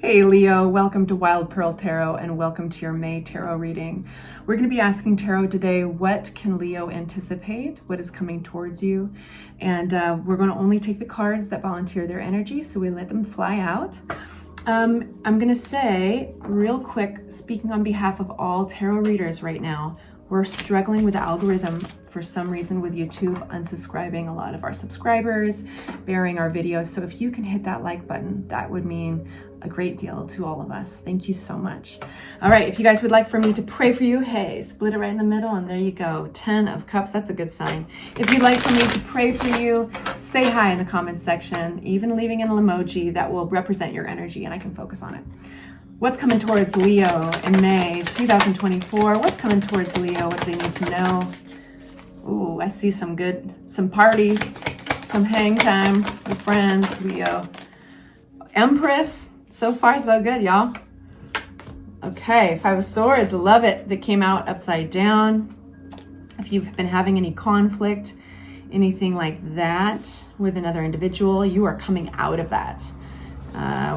Hey Leo, welcome to Wild Pearl Tarot and welcome to your May tarot reading. We're going to be asking Tarot today, what can Leo anticipate? What is coming towards you? And we're going to only take the cards that volunteer their energy, so we let them fly out. I'm going to say real quick, speaking on behalf of all tarot readers right now, we're struggling with the algorithm for some reason with YouTube unsubscribing a lot of our subscribers, bearing our videos. So if you can hit that like button, that would mean a great deal to all of us. Thank you so much. All right, if you guys would like for me to pray for you, hey, split it right in the middle and there you go. 10 of Cups, that's a good sign. If you'd like for me to pray for you, say hi in the comments section, even leaving an emoji that will represent your energy and I can focus on it. What's coming towards Leo in May 2024? What's coming towards Leo? What do they need to know? Ooh, I see some parties, some hang time with friends, Leo. Empress, so far so good, y'all. Okay, Five of Swords, love it. That came out upside down. If you've been having any conflict, anything like that with another individual, you are coming out of that.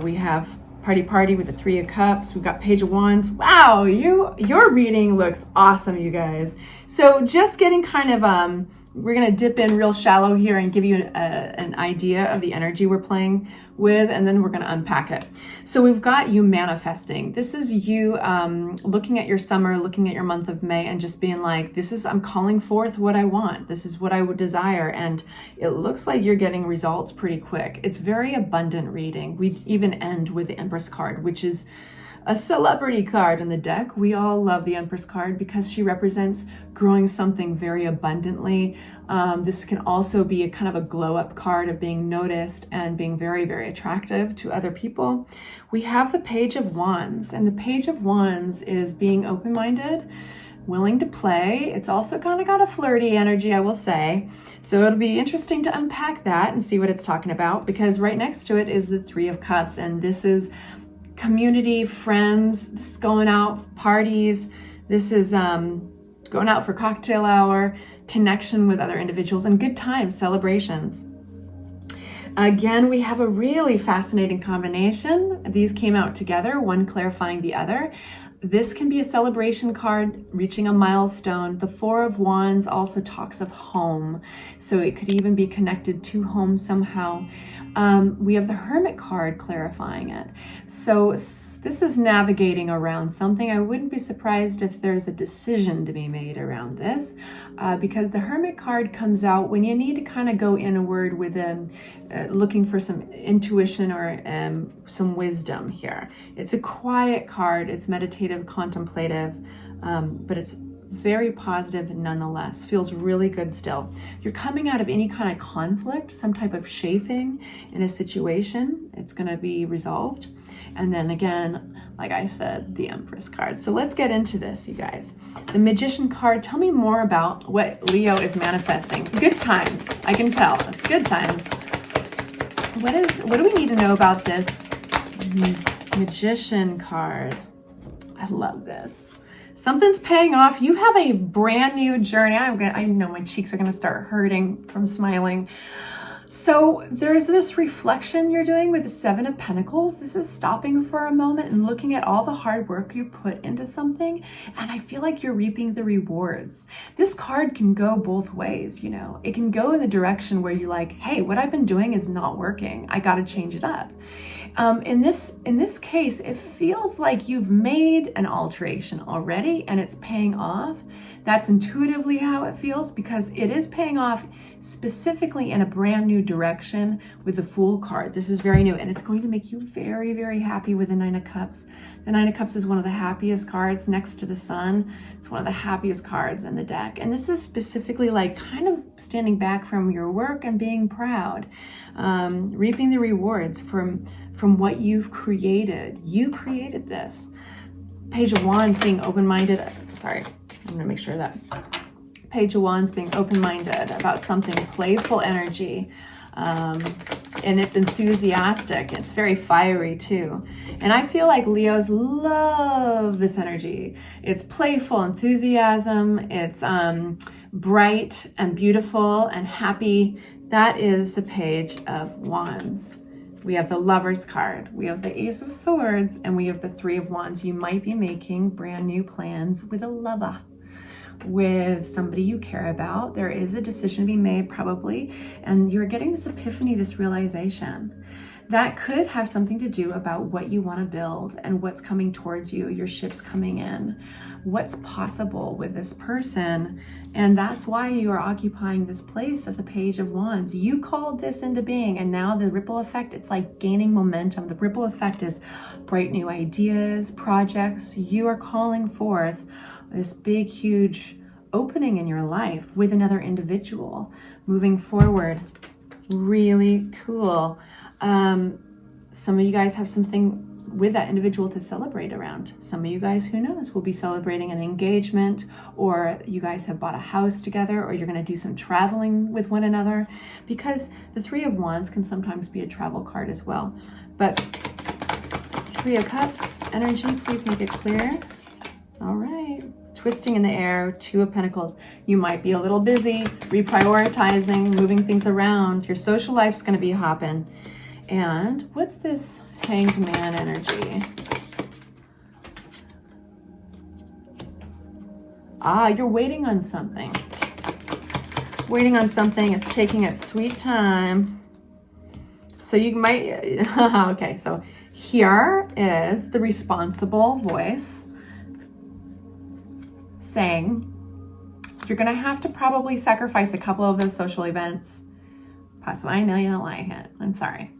We have party with the Three of Cups. We've got Page of Wands. Wow, your reading looks awesome, you guys. So just getting kind of, we're going to dip in real shallow here and give you an idea of the energy we're playing with, and then we're going to unpack it. So we've got you manifesting. This is you looking at your summer, looking at your month of May, and just being like, I'm calling forth what I want. This is what I would desire. And it looks like you're getting results pretty quick. It's very abundant reading. We even end with the Empress card, which is a celebrity card in the deck. We all love the Empress card because she represents growing something very abundantly. This can also be a kind of a glow up card of being noticed and being very, very attractive to other people. We have the Page of Wands, and the Page of Wands is being open-minded, willing to play. It's also kind of got a flirty energy, I will say. So it'll be interesting to unpack that and see what it's talking about, because right next to it is the Three of Cups, and this is community, friends, this is going out, parties, this is going out for cocktail hour, connection with other individuals, and good times, celebrations. Again, we have a really fascinating combination. These came out together, one clarifying the other. This can be a celebration card, reaching a milestone. The Four of Wands also talks of home, so it could even be connected to home somehow. We have the Hermit card clarifying it. So this is navigating around something. I wouldn't be surprised if there's a decision to be made around this, because the Hermit card comes out when you need to kind of go inward with looking for some intuition or some wisdom here. It's a quiet card. It's meditative, contemplative, but it's very positive nonetheless. Feels really good still. You're coming out of any kind of conflict, some type of chafing in a situation. It's going to be resolved. And then again, like I said, the Empress card. So let's get into this, you guys. The Magician card, tell me more about what Leo is manifesting. Good times, I can tell. It's good times. What do we need to know about this Magician card? I love this. Something's paying off. You have a brand new journey. I know my cheeks are going to start hurting from smiling. So there's this reflection you're doing with the Seven of Pentacles. This is stopping for a moment and looking at all the hard work you put into something. And I feel like you're reaping the rewards. This card can go both ways, you know. It can go in the direction where you're like, hey, what I've been doing is not working. I got to change it up. In this case, it feels like you've made an alteration already and it's paying off. That's intuitively how it feels, because it is paying off specifically in a brand new direction with the Fool card. This is very new and it's going to make you very, very happy with the Nine of Cups. The Nine of Cups is one of the happiest cards next to the Sun. It's one of the happiest cards in the deck. And this is specifically like kind of standing back from your work and being proud, reaping the rewards from what you've created. You created this. Page of Wands being open-minded. Sorry, I'm gonna make sure that Page of Wands being open-minded about something, playful energy, and it's enthusiastic. It's very fiery too. And I feel like Leos love this energy. It's playful enthusiasm. It's bright and beautiful and happy. That is the Page of Wands. We have the Lover's card, we have the Ace of Swords, and we have the Three of Wands. You might be making brand new plans with a lover, with somebody you care about. There is a decision to be made probably, and you're getting this epiphany, this realization. That could have something to do about what you want to build and what's coming towards you, your ship's coming in, what's possible with this person. And that's why you are occupying this place of the Page of Wands. You called this into being, and now the ripple effect, it's like gaining momentum. The ripple effect is bright new ideas, projects. You are calling forth this big, huge opening in your life with another individual moving forward. Really cool. Some of you guys have something with that individual to celebrate around. Some of you guys, who knows, will be celebrating an engagement, or you guys have bought a house together, or you're going to do some traveling with one another, because the Three of Wands can sometimes be a travel card as well. But Three of Cups energy, please make it clear. All right. Twisting in the air, Two of Pentacles. You might be a little busy, reprioritizing, moving things around. Your social life's going to be hopping. And what's this Hanged Man energy? You're waiting on something. Waiting on something. It's taking its sweet time. So you might, okay, so here is the responsible voice saying you're going to have to probably sacrifice a couple of those social events. Possibly. I know you don't like it. I'm sorry.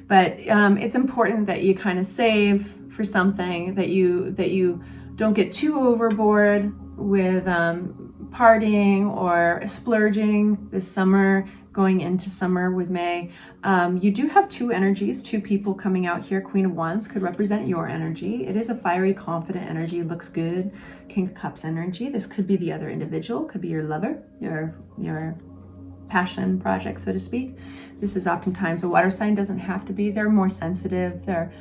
But it's important that you kind of save for something, that you don't get too overboard with partying or splurging this summer, going into summer with May. You do have two energies, two people coming out here. Queen of Wands could represent your energy. It is a fiery, confident energy. It looks good. King of Cups energy. This could be the other individual. Could be your lover, your passion project, so to speak. This is oftentimes a water sign. Doesn't have to be. They're more sensitive. They're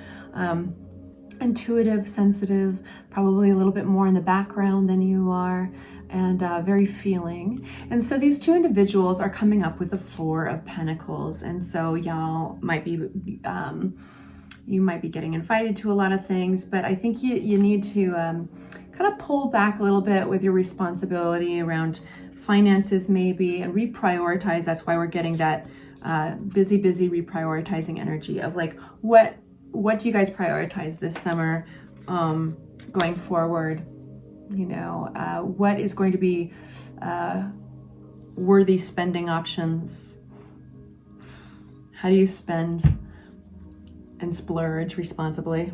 intuitive, sensitive, probably a little bit more in the background than you are, and very feeling. And so these two individuals are coming up with the Four of Pentacles. And so y'all might be, you might be getting invited to a lot of things, but I think you need to kind of pull back a little bit with your responsibility around finances maybe, and reprioritize. That's why we're getting that busy reprioritizing energy of like, what do you guys prioritize this summer going forward? You know, what is going to be worthy spending options? How do you spend and splurge responsibly?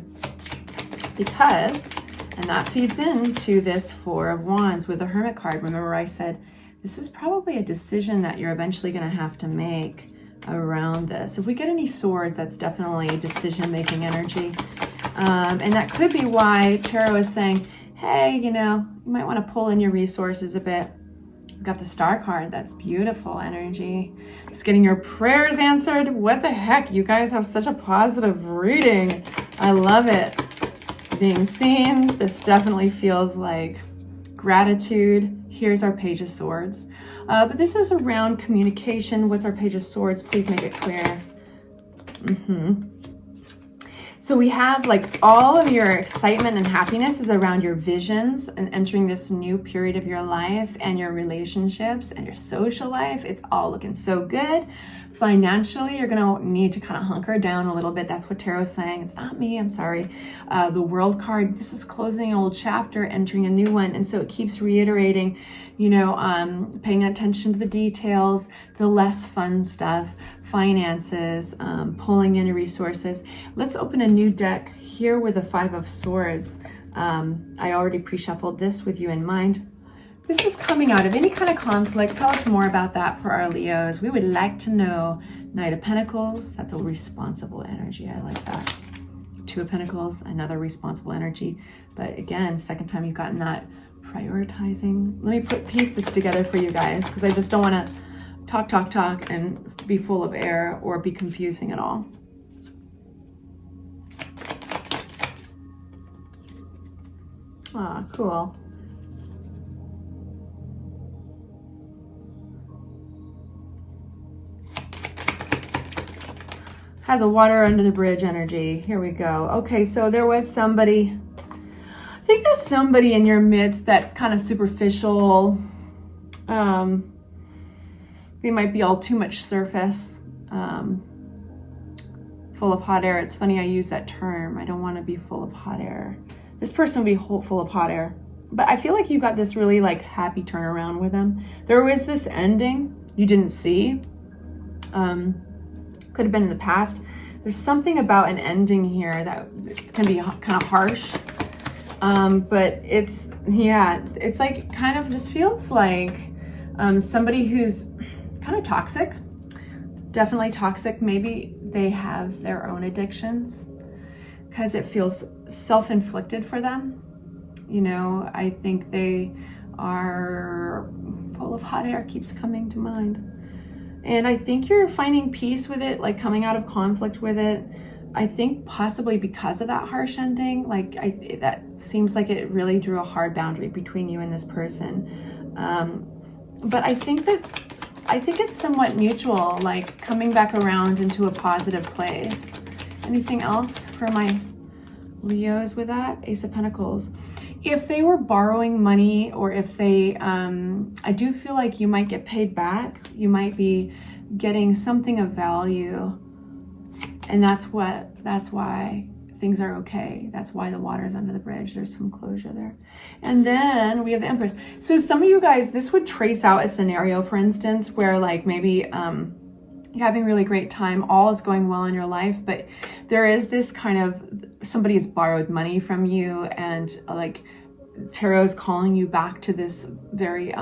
Because, and that feeds into this Four of Wands with the Hermit card. Remember I said, this is probably a decision that you're eventually going to have to make around this. If we get any swords, that's definitely decision-making energy. And that could be why Tarot is saying, hey, you know, you might want to pull in your resources a bit. We've got the Star card. That's beautiful energy. It's getting your prayers answered. What the heck? You guys have such a positive reading. I love it. Being seen. This definitely feels like gratitude. Here's our Page of Swords. But this is around communication. What's our Page of Swords? Please make it clear. So we have like all of your excitement and happiness is around your visions and entering this new period of your life and your relationships and your social life. It's all looking so good. Financially, you're going to need to kind of hunker down a little bit. That's what Tarot's saying. It's not me. I'm sorry. The World card, this is closing an old chapter, entering a new one. And so it keeps reiterating, you know, paying attention to the details, the less fun stuff, finances, pulling in resources. Let's open a new deck here with the Five of Swords. I already pre-shuffled this with you in mind. This is coming out of any kind of conflict. Tell us more about that for our Leos. We would like to know. Knight of Pentacles, that's a responsible energy. I like that. Two of Pentacles, another responsible energy. But again, second time you've gotten that. Prioritizing. Let me piece this together for you guys, because I just don't want to talk and be full of air or be confusing at all. Ah, cool. has a water under the bridge energy. Here we go. Okay, so there was somebody, I think there's somebody in your midst that's kind of superficial. They might be all too much surface, full of hot air. It's funny I use that term. I don't want to be full of hot air. This person would be full of hot air. But I feel like you got this really like happy turnaround with them. There was this ending you didn't see. Could have been in the past. There's something about an ending here that can be kind of harsh. But it's like kind of, this feels like somebody who's kind of toxic, definitely toxic. Maybe they have their own addictions because it feels self-inflicted for them. You know, I think they are full of hot air, keeps coming to mind. And I think you're finding peace with it, like coming out of conflict with it. I think possibly because of that harsh ending, like that seems like it really drew a hard boundary between you and this person. But I think it's somewhat mutual, like coming back around into a positive place. Anything else for my Leos with that? Ace of Pentacles. If they were borrowing money, or if they, I do feel like you might get paid back. You might be getting something of value. And that's why things are okay. That's why the water's under the bridge. There's some closure there. And then we have the Empress. So some of you guys, this would trace out a scenario, for instance, where like maybe you're having a really great time, all is going well in your life, but there is this kind of, somebody has borrowed money from you, and like tarot's calling you back to this very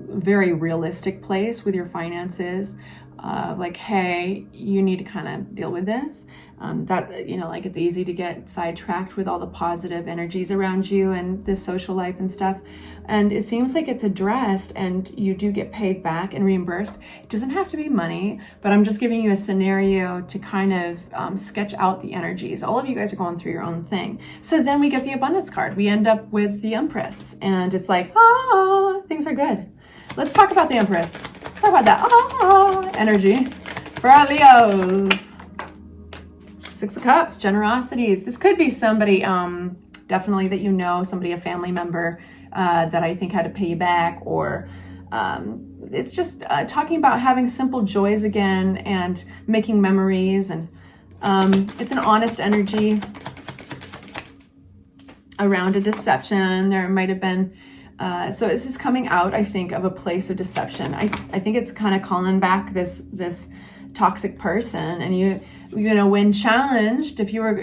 very realistic place with your finances. Like, hey, you need to kind of deal with this. That, you know, like it's easy to get sidetracked with all the positive energies around you and this social life and stuff. And it seems like it's addressed and you do get paid back and reimbursed. It doesn't have to be money, but I'm just giving you a scenario to kind of sketch out the energies. All of you guys are going through your own thing. So then we get the Abundance card. We end up with the Empress, and it's like, things are good. Let's talk about the Empress. Let's talk about that energy for our Leos. Six of Cups, generosities. This could be somebody, definitely that you know, somebody, a family member that I think had to pay you back, or it's just talking about having simple joys again and making memories. And it's an honest energy around a deception. There might have been, so this is coming out, I think, of a place of deception. I think it's kind of calling back this toxic person. And you know, when challenged, if you were,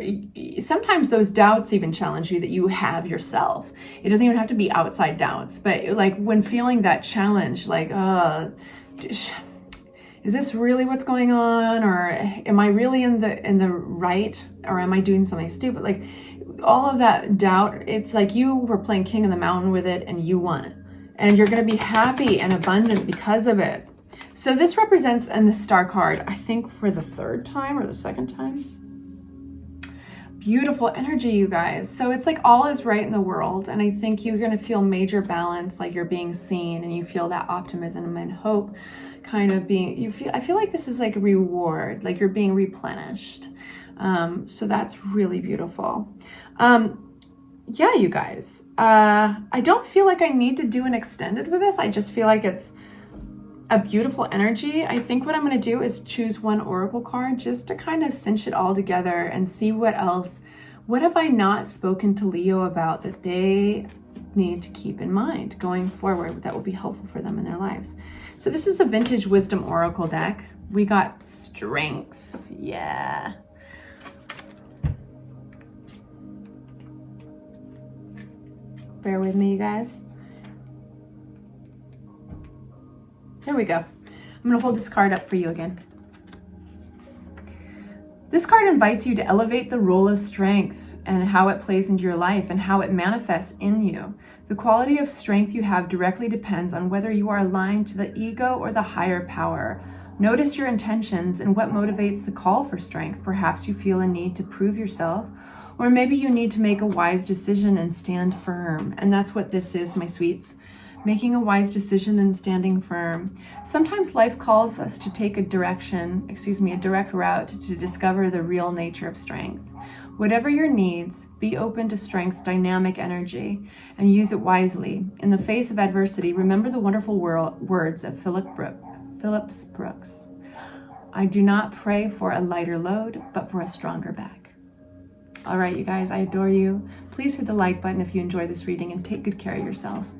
sometimes those doubts even challenge you that you have yourself. It doesn't even have to be outside doubts, but like when feeling that challenge, like, is this really what's going on? Or am I really in the right? Or am I doing something stupid? Like all of that doubt, it's like you were playing king of the mountain with it and you won. And you're going to be happy and abundant because of it. So this represents, in the Star card, I think for the third time or the second time. Beautiful energy, you guys. So it's like all is right in the world. And I think you're going to feel major balance, like you're being seen, and you feel that optimism and hope kind of being, I feel like this is like a reward, like you're being replenished. So that's really beautiful. Yeah, you guys, I don't feel like I need to do an extended with this. I just feel like it's a beautiful energy. I think what I'm going to do is choose one oracle card just to kind of cinch it all together and see what else, what have I not spoken to Leo about that they need to keep in mind going forward that will be helpful for them in their lives. So this is the Vintage Wisdom Oracle deck. We got Strength. Yeah. Bear with me, you guys. There we go. I'm going to hold this card up for you again. This card invites you to elevate the role of strength and how it plays into your life and how it manifests in you. The quality of strength you have directly depends on whether you are aligned to the ego or the higher power. Notice your intentions and what motivates the call for strength. Perhaps you feel a need to prove yourself, or maybe you need to make a wise decision and stand firm. And that's what this is, my sweets. making a wise decision and standing firm. Sometimes life calls us to take a direct route to discover the real nature of strength. Whatever your needs, be open to strength's dynamic energy and use it wisely. In the face of adversity, remember the wonderful words of Phillips Brooks. I do not pray for a lighter load, but for a stronger back. All right, you guys, I adore you. Please hit the like button if you enjoy this reading and take good care of yourselves.